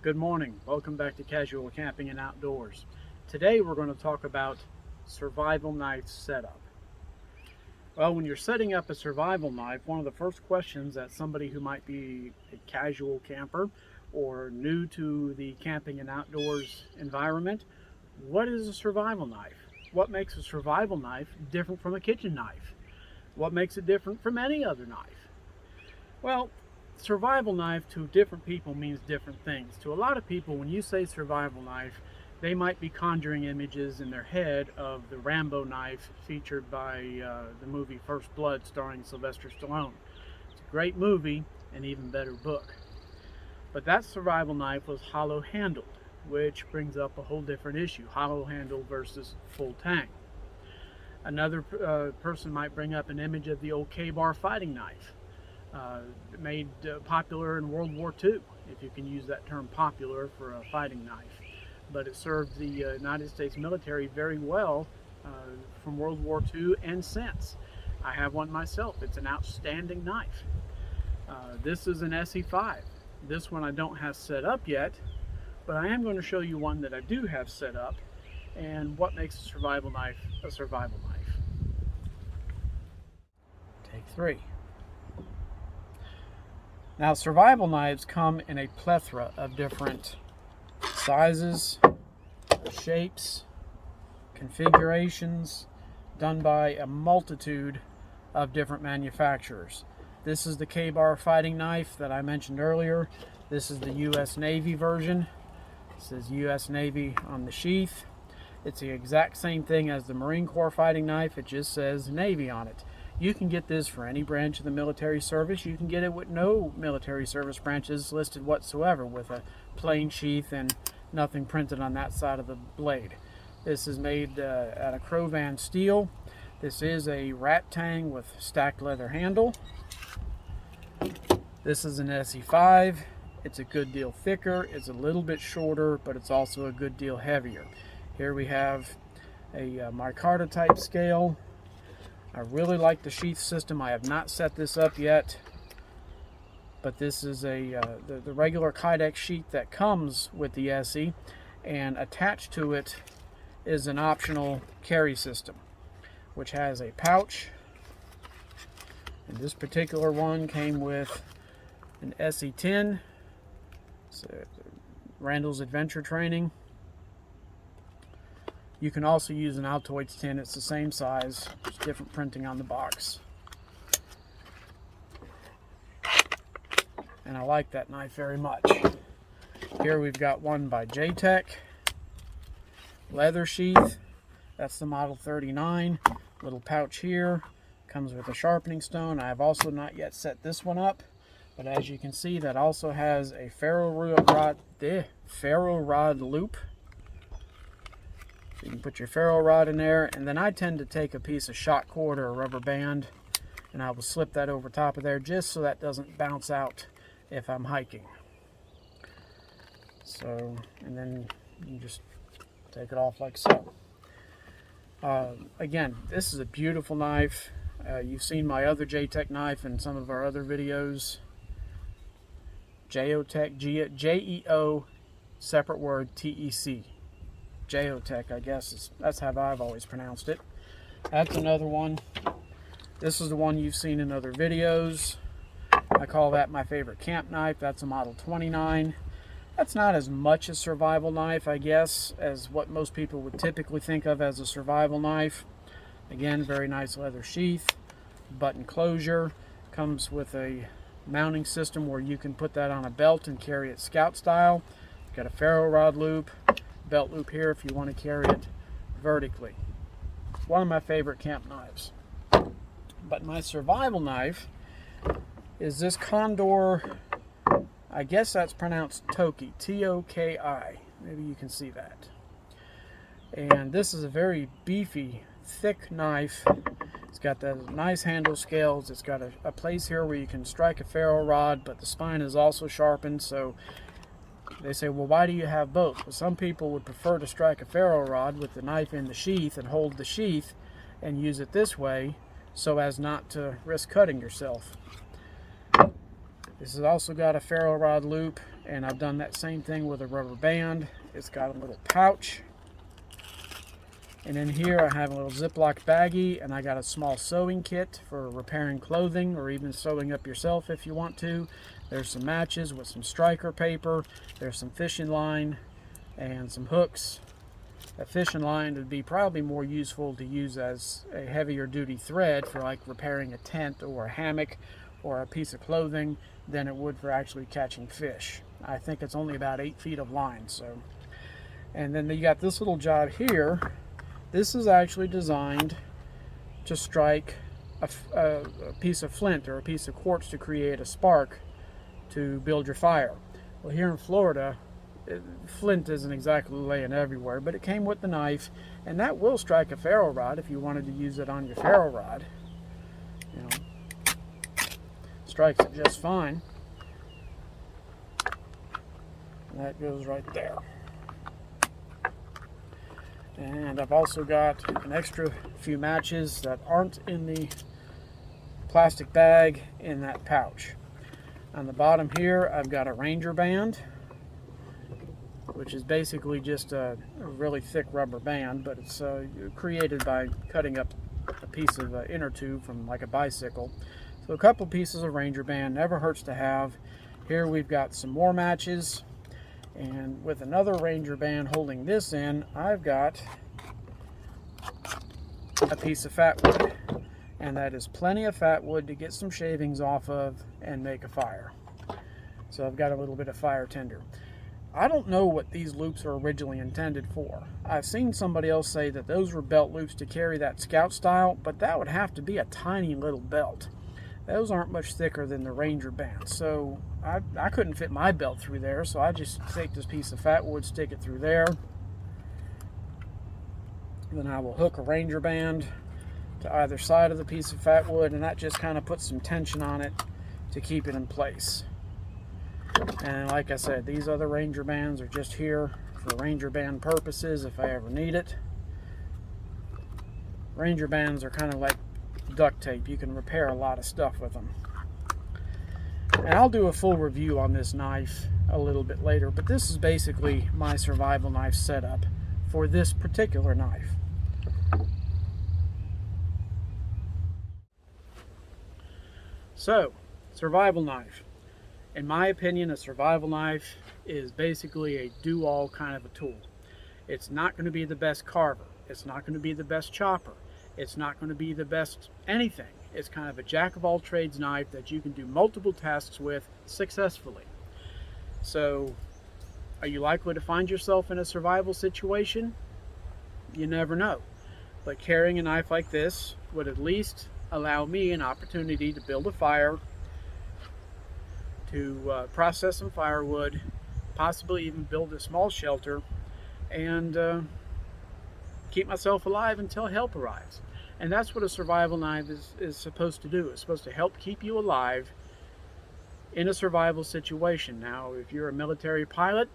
Good morning. Welcome back to Casual Camping and Outdoors. Today we're going to talk about survival knife setup. Well, when you're setting up a survival knife, one of the first questions that somebody who might be a casual camper or new to the camping and outdoors environment, what is a survival knife? What makes a survival knife different from a kitchen knife? What makes it different from any other knife? Well, survival knife to different people means different things. To a lot of people, when you say survival knife, they might be conjuring images in their head of the Rambo knife featured by the movie First Blood starring Sylvester Stallone. It's a great movie, an even better book. But that survival knife was hollow handled, which brings up a whole different issue, hollow handle versus full tang. Another person might bring up an image of the old K-bar fighting knife. Made popular in World War II, if you can use that term popular for a fighting knife. But it served the United States military very well from World War II and since. I have one myself. It's an outstanding knife. This is an SE5. This one I don't have set up yet, but I am going to show you one that I do have set up and what makes a survival knife a survival knife. Take 3. Now, survival knives come in a plethora of different sizes, shapes, configurations, done by a multitude of different manufacturers. This is the K-bar fighting knife that I mentioned earlier. This is the US Navy version. It says US Navy on the sheath. It's the exact same thing as the Marine Corps fighting knife. It just says Navy on it. You can get this for any branch of the military service. You can get it with no military service branches listed whatsoever, with a plain sheath and nothing printed on that side of the blade. This is made out of Crovan steel. This is a rat tang with stacked leather handle. This is an SE5. It's a good deal thicker. It's a little bit shorter, but it's also a good deal heavier. Here we have a micarta type scale. I really like the sheath system. I have not set this up yet, but this is the regular Kydex sheath that comes with the SE, and attached to it is an optional carry system, which has a pouch. And this particular one came with an SE10, so Randall's Adventure Training. You can also use an Altoids 10. It's the same size, just different printing on the box. And I like that knife very much. Here we've got one by J-Tech. Leather sheath. That's the model 39. Little pouch here. Comes with a sharpening stone. I have also not yet set this one up, but as you can see, that also has a ferro rod loop. You can put your ferro rod in there, and then I tend to take a piece of shot cord or a rubber band, and I will slip that over top of there just so that doesn't bounce out if I'm hiking. So, and then you just take it off like so. Again, this is a beautiful knife. You've seen my other J-Tech knife in some of our other videos. J-O-Tech, J-E-O, separate word, T-E-C. J-O-Tech, I guess, that's how I've always pronounced it. That's another one. This is the one you've seen in other videos. I call that my favorite camp knife. That's a model 29. That's not as much a survival knife, I guess, as what most people would typically think of as a survival knife. Again, very nice leather sheath, button closure. Comes with a mounting system where you can put that on a belt and carry it scout style. Got a ferro rod loop. Belt loop here if you want to carry it vertically. One of my favorite camp knives. But my survival knife is this Condor, I guess that's pronounced Toki, T-O-K-I. Maybe you can see that. And this is a very beefy, thick knife. It's got those nice handle scales. It's got a place here where you can strike a ferro rod, but the spine is also sharpened, so they say, well, why do you have both? Well, some people would prefer to strike a ferro rod with the knife in the sheath and hold the sheath and use it this way so as not to risk cutting yourself. This has also got a ferro rod loop And I've done that same thing with a rubber band. It's got a little pouch. And in here I have a little Ziploc baggie, and I got a small sewing kit for repairing clothing or even sewing up yourself if you want to. There's some matches with some striker paper. There's some fishing line and some hooks. A fishing line would be probably more useful to use as a heavier duty thread for like repairing a tent or a hammock or a piece of clothing than it would for actually catching fish. I think it's only about 8 feet of line. So, and then you got this little job here. This is actually designed to strike a piece of flint or a piece of quartz to create a spark to build your fire. Well, here in Florida, flint isn't exactly laying everywhere, but it came with the knife, and that will strike a ferro rod if you wanted to use it on your ferro rod. You know, strikes it just fine. And that goes right there. And I've also got an extra few matches that aren't in the plastic bag in that pouch. On the bottom here, I've got a Ranger band, which is basically just a really thick rubber band, but it's created by cutting up a piece of inner tube from like a bicycle. So a couple pieces of Ranger band, never hurts to have. Here we've got some more matches. And with another Ranger band holding this in, I've got a piece of fat wood. And that is plenty of fat wood to get some shavings off of and make a fire. So I've got a little bit of fire tinder. I don't know what these loops are originally intended for. I've seen somebody else say that those were belt loops to carry that scout style, but that would have to be a tiny little belt. Those aren't much thicker than the Ranger band, so I couldn't fit my belt through there, so I just take this piece of fat wood, stick it through there. Then I will hook a Ranger band to either side of the piece of fat wood, and that just kind of puts some tension on it to keep it in place. And like I said, these other Ranger bands are just here for Ranger band purposes if I ever need it. Ranger bands are kind of like duct tape. You can repair a lot of stuff with them. And I'll do a full review on this knife a little bit later, but this is basically my survival knife setup for this particular knife. So, survival knife. In my opinion, a survival knife is basically a do-all kind of a tool. It's not going to be the best carver. It's not going to be the best chopper. It's not going to be the best anything. It's kind of a jack-of-all-trades knife that you can do multiple tasks with successfully. So, are you likely to find yourself in a survival situation? You never know. But carrying a knife like this would at least allow me an opportunity to build a fire, to process some firewood, possibly even build a small shelter, and keep myself alive until help arrives. And that's what a survival knife is supposed to do. It's supposed to help keep you alive in a survival situation. Now, if you're a military pilot,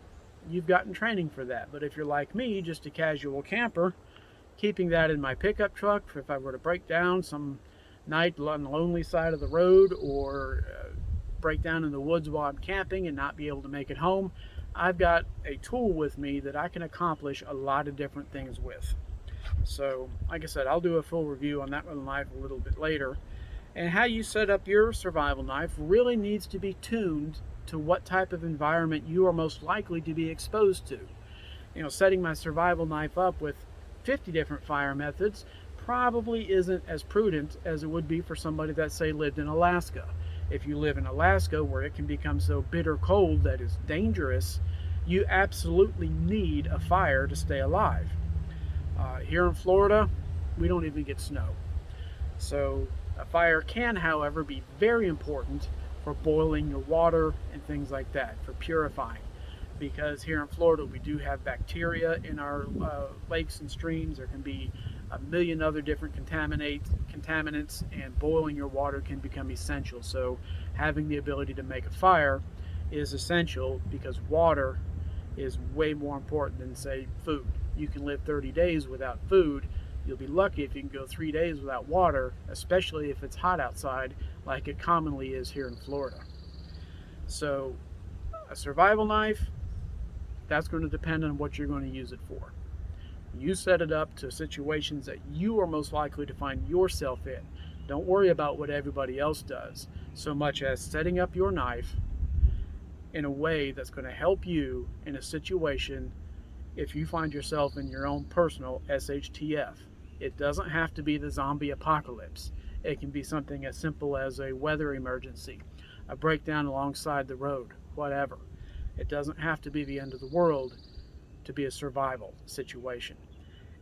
you've gotten training for that. But if you're like me, just a casual camper, keeping that in my pickup truck if I were to break down some night on the lonely side of the road, or break down in the woods while I'm camping and not be able to make it home, I've got a tool with me that I can accomplish a lot of different things with. So, like I said, I'll do a full review on that little knife a little bit later. And how you set up your survival knife really needs to be tuned to what type of environment you are most likely to be exposed to. You know, setting my survival knife up with 50 different fire methods probably isn't as prudent as it would be for somebody that, say, lived in Alaska. If you live in Alaska, where it can become so bitter cold that it's dangerous, you absolutely need a fire to stay alive. Here in Florida, we don't even get snow. So a fire can, however, be very important for boiling your water and things like that, for purifying. Because here in Florida, we do have bacteria in our lakes and streams. There can be a million other different contaminants, and boiling your water can become essential. So having the ability to make a fire is essential, because water is way more important than, say, food. You can live 30 days without food. You'll be lucky if you can go 3 days without water, especially if it's hot outside like it commonly is here in Florida. So A survival knife, that's going to depend on what you're going to use it for. You set it up to situations that you are most likely to find yourself in. Don't worry about what everybody else does, so much as setting up your knife in a way that's going to help you in a situation if you find yourself in your own personal SHTF. It doesn't have to be the zombie apocalypse. It can be something as simple as a weather emergency, a breakdown alongside the road, whatever. It doesn't have to be the end of the world to be a survival situation.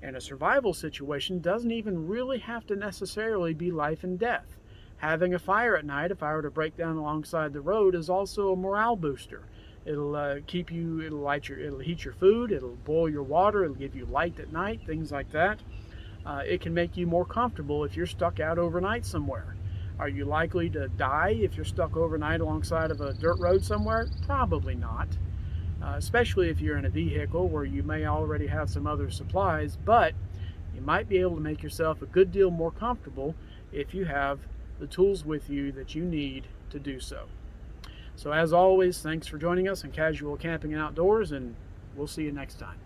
And a survival situation doesn't even really have to necessarily be life and death. Having a fire at night, if I were to break down alongside the road, is also a morale booster. It'll keep you, it'll heat your food, it'll boil your water, it'll give you light at night, things like that. It can make you more comfortable if you're stuck out overnight somewhere. Are you likely to die if you're stuck overnight alongside of a dirt road somewhere? Probably not. Especially if you're in a vehicle where you may already have some other supplies, but you might be able to make yourself a good deal more comfortable if you have the tools with you that you need to do so. So as always, thanks for joining us on Casual Camping and Outdoors, and we'll see you next time.